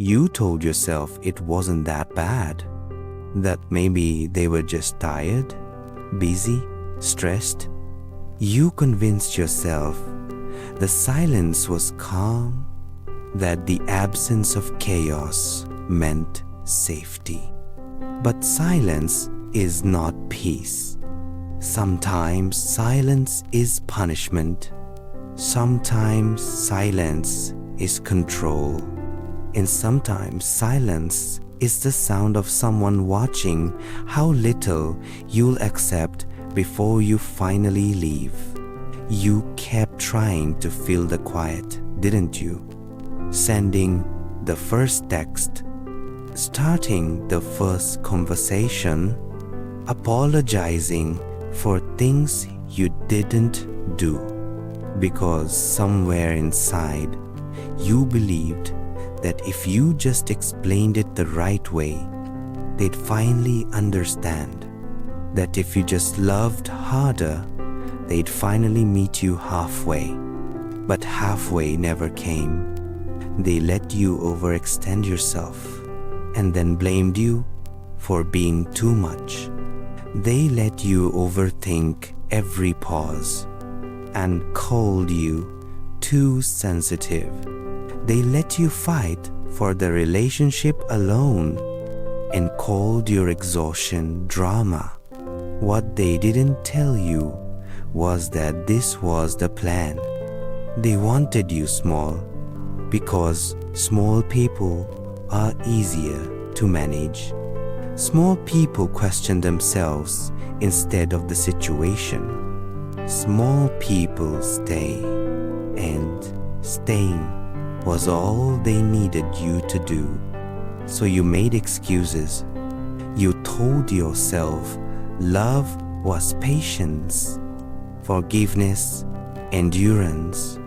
You told yourself it wasn't that bad, that maybe they were just tired, busy, stressed. You convinced yourself the silence was calm, that the absence of chaos meant safety. But silence is not peace. Sometimes silence is punishment. Sometimes silence is control. And sometimes silence is the sound of someone watching how little you'll accept before you finally leave. You kept trying to fill the quiet, didn't you? Sending the first text, starting the first conversation, apologizing for things you didn't do, because somewhere inside you believed that if you just explained it the right way, they'd finally understand. That if you just loved harder, they'd finally meet you halfway. But halfway never came. They let you overextend yourself and then blamed you for being too much. They let you overthink every pause and called you too sensitive. They let you fight for the relationship alone and called your exhaustion drama. What they didn't tell you was that this was the plan. They wanted you small because small people are easier to manage. Small people question themselves instead of the situation. Small people stay, and staying was all they needed you to do. So you made excuses. You told yourself love was patience, forgiveness, endurance.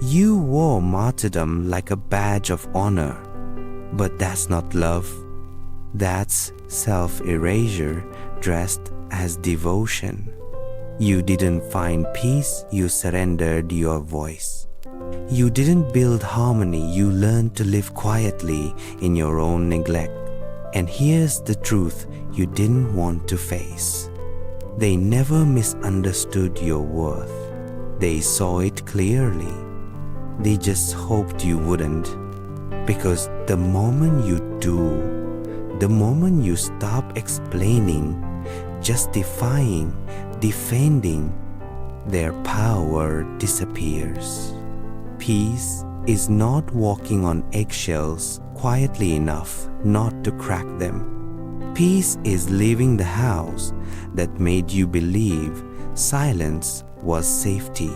You wore martyrdom like a badge of honor, but that's not love. That's self-erasure dressed as devotion. You didn't find peace, you surrendered your voice. You didn't build harmony, you learned to live quietly in your own neglect. And here's the truth you didn't want to face. They never misunderstood your worth. They saw it clearly. They just hoped you wouldn't. Because the moment you do, the moment you stop explaining, justifying, defending, their power disappears. Peace is not walking on eggshells quietly enough not to crack them. Peace is leaving the house that made you believe silence was safety.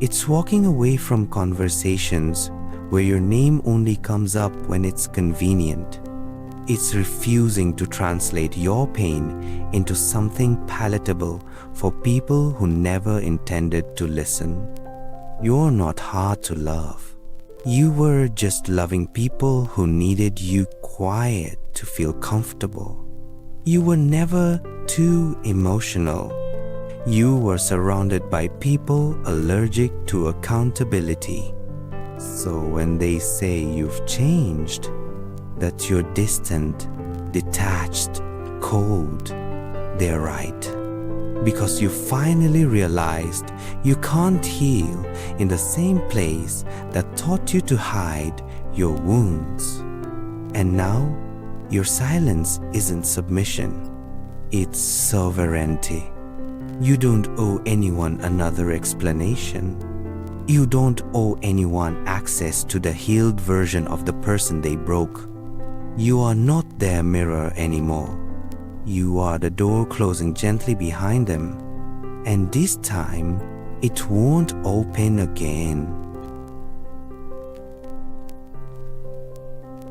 It's walking away from conversations where your name only comes up when it's convenient. It's refusing to translate your pain into something palatable for people who never intended to listen. You're not hard to love. You were just loving people who needed you quiet to feel comfortable. You were never too emotional. You were surrounded by people allergic to accountability. So when they say you've changed, that you're distant, detached, cold, they're right. Because you finally realized you can't heal in the same place that taught you to hide your wounds. And now, your silence isn't submission, it's sovereignty. You don't owe anyone another explanation. You don't owe anyone access to the healed version of the person they broke. You are not their mirror anymore. You are the door closing gently behind them, and this time it won't open again.